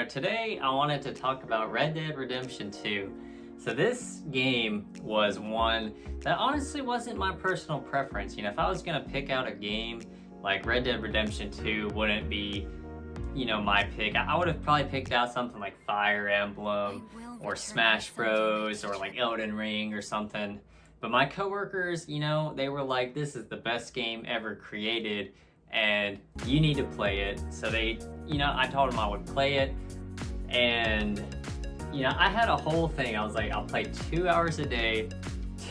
So today I wanted to talk about Red Dead Redemption 2. So this game was one that honestly wasn't my personal preference. If I was gonna pick out a game, like Red Dead Redemption 2 wouldn't be, my pick. I would have probably picked out something like Fire Emblem or Smash Bros or like Elden Ring or something. But my coworkers, they were like, this is the best game ever created and you need to play it. So I told them I would play it, and I had a whole thing. I was like, I'll play 2 hours a day,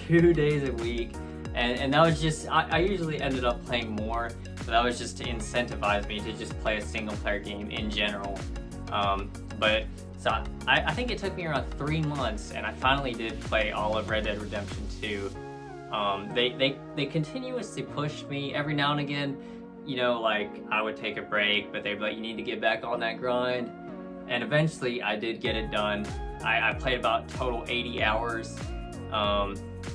2 days a week, and that was just, I usually ended up playing more, but that was just to incentivize me to just play a single player game in general. So I think it took me around 3 months, and I finally did play all of Red Dead Redemption 2. They continuously pushed me every now and again. Like I would take a break, but they'd be like, you need to get back on that grind. And eventually I did get it done. I played about total 80 hours.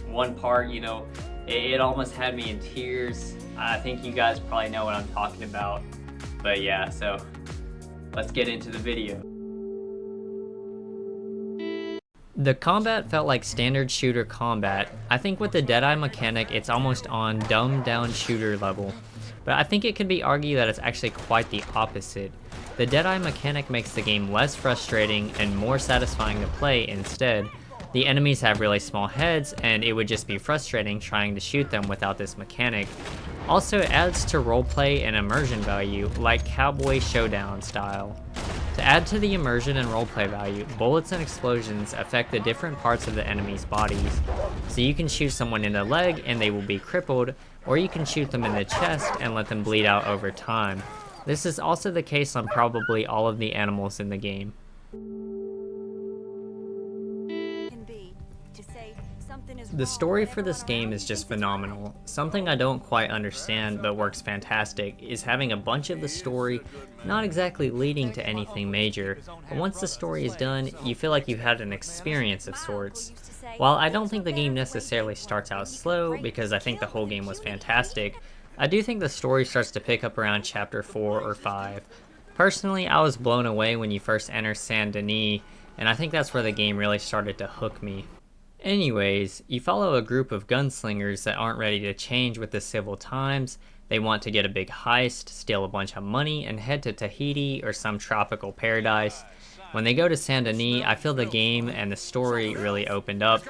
One part, it almost had me in tears. I think you guys probably know what I'm talking about. But yeah, so let's get into the video. The combat felt like standard shooter combat. I think with the Deadeye mechanic, it's almost on dumbed down shooter level. But I think it could be argued that it's actually quite the opposite. The Deadeye mechanic makes the game less frustrating and more satisfying to play instead. The enemies have really small heads, and it would just be frustrating trying to shoot them without this mechanic. Also, it adds to roleplay and immersion value, like Cowboy Showdown style. To add to the immersion and roleplay value, bullets and explosions affect the different parts of the enemy's bodies. So you can shoot someone in the leg and they will be crippled, or you can shoot them in the chest and let them bleed out over time. This is also the case on probably all of the animals in the game. The story for this game is just phenomenal. Something I don't quite understand but works fantastic is having a bunch of the story not exactly leading to anything major, but once the story is done, you feel like you've had an experience of sorts. While I don't think the game necessarily starts out slow, because I think the whole game was fantastic, I do think the story starts to pick up around chapter 4 or 5. Personally, I was blown away when you first enter Saint Denis, and I think that's where the game really started to hook me. Anyways, you follow a group of gunslingers that aren't ready to change with the civil times. They want to get a big heist, steal a bunch of money, and head to Tahiti or some tropical paradise. When they go to Saint Denis, I feel the game and the story really opened up.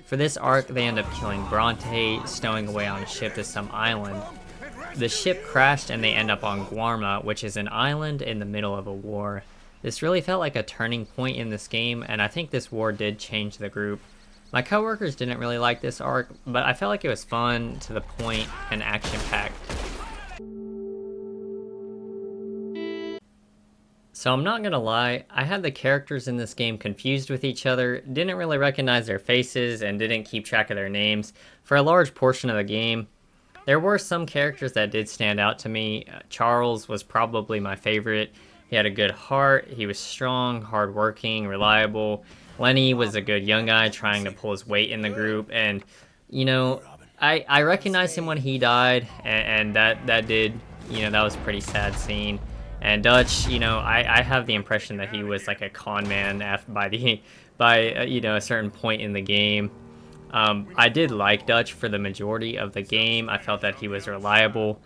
For this arc, they end up killing Bronte, stowing away on a ship to some island. The ship crashed and they end up on Guarma, which is an island in the middle of a war. This really felt like a turning point in this game, and I think this war did change the group. My coworkers didn't really like this arc, but I felt like it was fun, to the point, and action-packed. So I'm not gonna lie, I had the characters in this game confused with each other, didn't really recognize their faces, and didn't keep track of their names for a large portion of the game. There were some characters that did stand out to me. Charles was probably my favorite. He had a good heart, he was strong, hardworking, reliable. Lenny was a good young guy trying to pull his weight in the group, and I recognized him when he died, and that did, that was a pretty sad scene. And Dutch, I have the impression that he was like a con man by a certain point in the game. I did like Dutch for the majority of the game. I felt that he was reliable.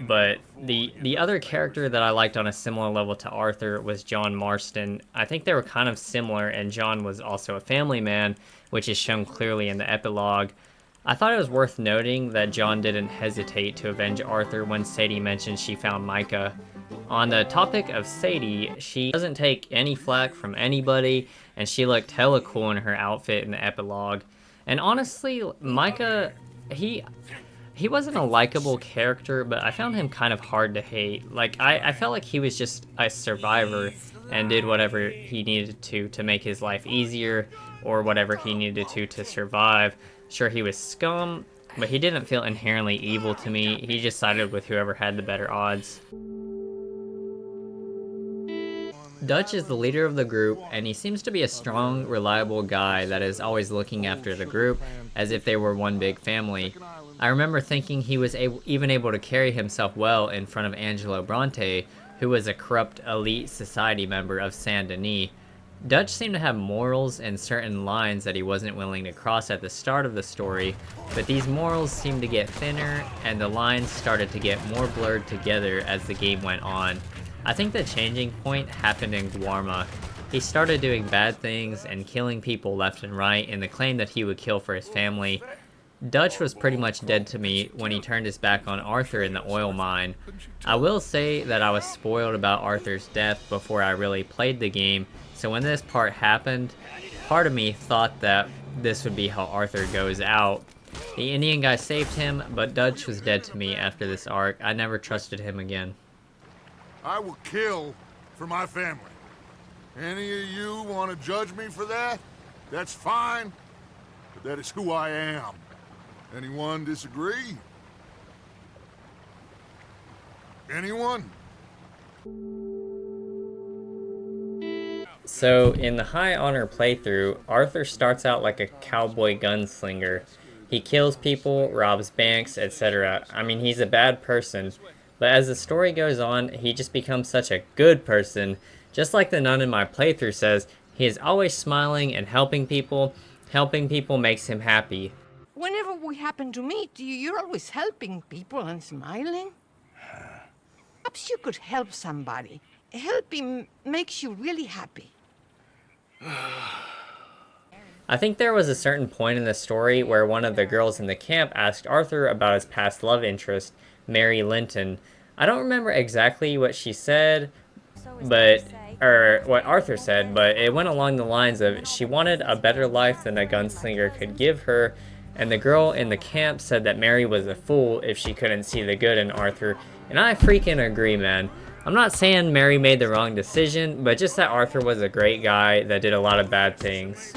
But the other character that I liked on a similar level to Arthur was John Marston. I think they were kind of similar, and John was also a family man, which is shown clearly in the epilogue. I thought it was worth noting that John didn't hesitate to avenge Arthur when Sadie mentioned she found Micah. On the topic of Sadie, she doesn't take any flack from anybody, and she looked hella cool in her outfit in the epilogue. And honestly, Micah, he wasn't a likable character, but I found him kind of hard to hate. Like, I felt like he was just a survivor and did whatever he needed to make his life easier, or whatever he needed to survive. Sure, he was scum, but he didn't feel inherently evil to me. He just sided with whoever had the better odds. Dutch is the leader of the group, and he seems to be a strong, reliable guy that is always looking after the group as if they were one big family. I remember thinking he was even able to carry himself well in front of Angelo Bronte, who was a corrupt elite society member of Saint Denis. Dutch seemed to have morals and certain lines that he wasn't willing to cross at the start of the story, but these morals seemed to get thinner and the lines started to get more blurred together as the game went on. I think the changing point happened in Guarma. He started doing bad things and killing people left and right in the claim that he would kill for his family. Dutch was pretty much dead to me when he turned his back on Arthur in the oil mine. I will say that I was spoiled about Arthur's death before I really played the game, so when this part happened, part of me thought that this would be how Arthur goes out. The Indian guy saved him, but Dutch was dead to me after this arc. I never trusted him again. I will kill for my family. Any of you want to judge me for that? That's fine, but that is who I am. Anyone disagree? Anyone? So, in the High Honor playthrough, Arthur starts out like a cowboy gunslinger. He kills people, robs banks, etc. I mean, he's a bad person. But as the story goes on, he just becomes such a good person. Just like the nun in my playthrough says, he is always smiling and helping people. Helping people makes him happy. Whenever we happen to meet, you're always helping people and smiling. Perhaps you could help somebody. Helping makes you really happy. I think there was a certain point in the story where one of the girls in the camp asked Arthur about his past love interest, Mary Linton. I don't remember exactly what she said, or what Arthur said, but it went along the lines of she wanted a better life than a gunslinger could give her, and the girl in the camp said that Mary was a fool if she couldn't see the good in Arthur, and I freaking agree, man. I'm not saying Mary made the wrong decision, but just that Arthur was a great guy that did a lot of bad things.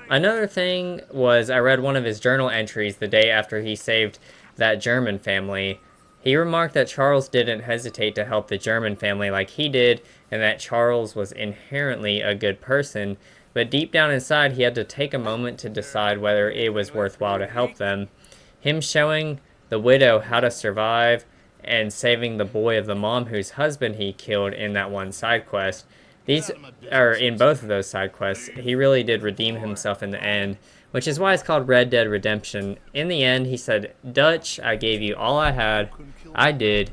Another thing was I read one of his journal entries the day after he saved that German family. He remarked that Charles didn't hesitate to help the German family like he did, and that Charles was inherently a good person, but deep down inside he had to take a moment to decide whether it was worthwhile to help them. Him showing the widow how to survive and saving the boy of the mom whose husband he killed in that one side quest. In both of those side quests, he really did redeem himself in the end, which is why it's called Red Dead Redemption. In the end, he said, Dutch, I gave you all I had. I did.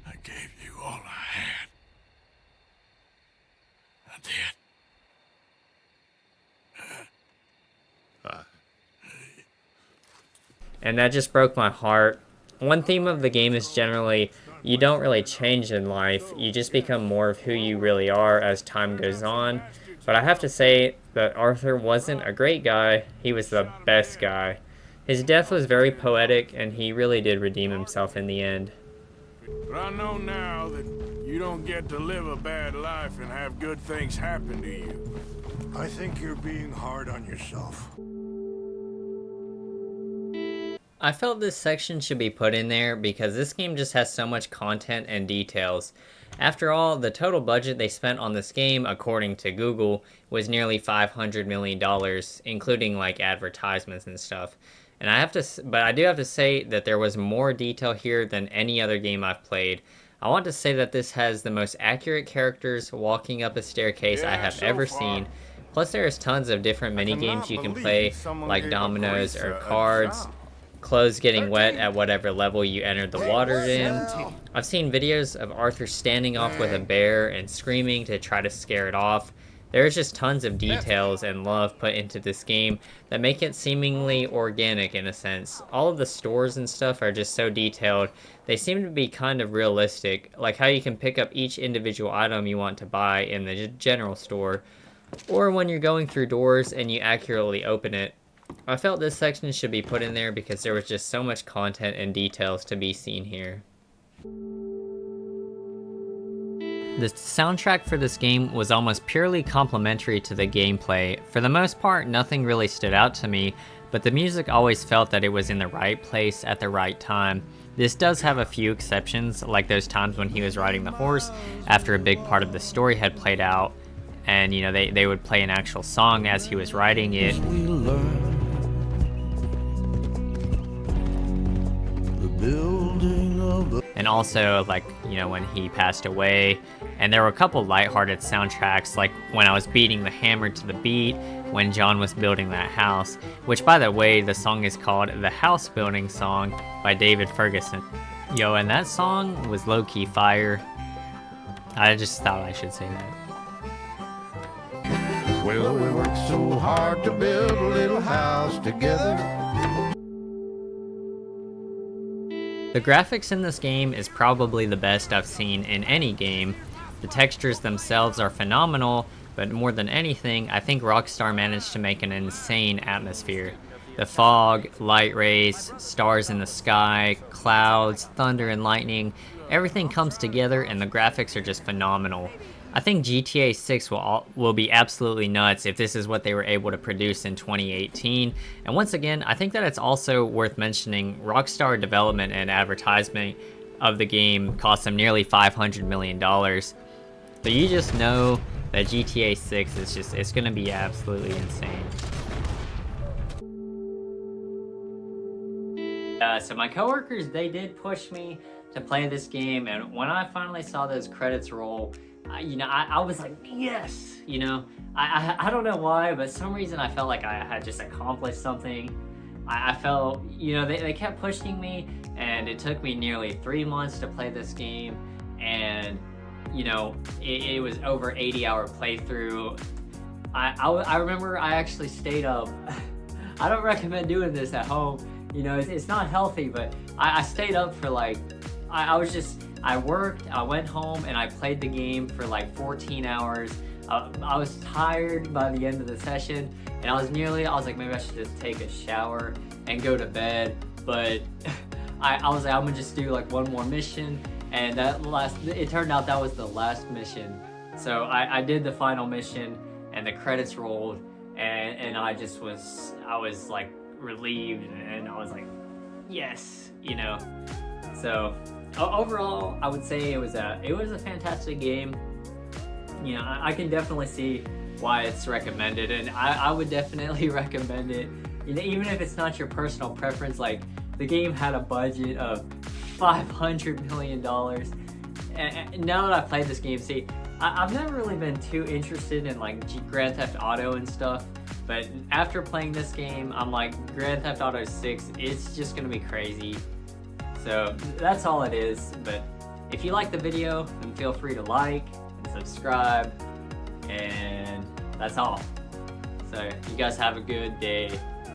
I gave you all I had. I did. And that just broke my heart. One theme of the game is generally you don't really change in life, you just become more of who you really are as time goes on. But I have to say that Arthur wasn't a great guy, he was the best guy. His death was very poetic and he really did redeem himself in the end. But I know now that you don't get to live a bad life and have good things happen to you. I think you're being hard on yourself. I felt this section should be put in there because this game just has so much content and details. After all, the total budget they spent on this game, according to Google, was nearly $500 million, including like advertisements and stuff. And I do have to say that there was more detail here than any other game I've played. I want to say that this has the most accurate characters walking up a staircase I have ever seen. Plus there's tons of different mini games you can play, like dominoes or cards. Clothes getting wet at whatever level you entered the water in. I've seen videos of Arthur standing off with a bear and screaming to try to scare it off. There's just tons of details and love put into this game that make it seemingly organic in a sense. All of the stores and stuff are just so detailed. They seem to be kind of realistic, like how you can pick up each individual item you want to buy in the general store, or when you're going through doors and you accurately open it. I felt this section should be put in there because there was just so much content and details to be seen here. The soundtrack for this game was almost purely complementary to the gameplay. For the most part, nothing really stood out to me, but the music always felt that it was in the right place at the right time. This does have a few exceptions, like those times when he was riding the horse after a big part of the story had played out, and you know they would play an actual song as he was riding it. and also like, you know, when he passed away. And there were a couple lighthearted soundtracks, like when I was beating the hammer to the beat, when John was building that house, which by the way, the song is called The House Building Song by David Ferguson. Yo, and that song was low-key fire. I just thought I should say that. Well, we worked so hard to build a little house together. The graphics in this game is probably the best I've seen in any game. The textures themselves are phenomenal, but more than anything, I think Rockstar managed to make an insane atmosphere. The fog, light rays, stars in the sky, clouds, thunder and lightning, everything comes together and the graphics are just phenomenal. I think GTA 6 will be absolutely nuts if this is what they were able to produce in 2018. And once again, I think that it's also worth mentioning Rockstar development and advertisement of the game cost them nearly $500 million. So you just know that GTA 6 is just, it's gonna be absolutely insane. So my coworkers, they did push me to play this game, and when I finally saw those credits roll, I was like, yes, you know, I don't know why, but some reason I felt like I had just accomplished something. I felt, you know, they kept pushing me, and it took me nearly 3 months to play this game, and, you know, it was over 80-hour playthrough. I remember I actually stayed up. I don't recommend doing this at home, you know, it's not healthy, but I stayed up for like, I worked, I went home, and I played the game for like 14 hours. I was tired by the end of the session, and I was like, maybe I should just take a shower and go to bed. But I was like, I'm gonna just do like one more mission, and it turned out that was the last mission. So I did the final mission, and the credits rolled, and I was like relieved, and I was like, yes, you know. So overall, I would say it was a fantastic game. You know, I can definitely see why it's recommended, and I would definitely recommend it. You know, even if it's not your personal preference, like the game had a budget of $500 million. And now that I've played this game, see, I've never really been too interested in like Grand Theft Auto and stuff, but after playing this game, I'm like, Grand Theft Auto 6, it's just gonna be crazy. So that's all it is, but if you like the video, then feel free to like and subscribe, and that's all. So you guys have a good day.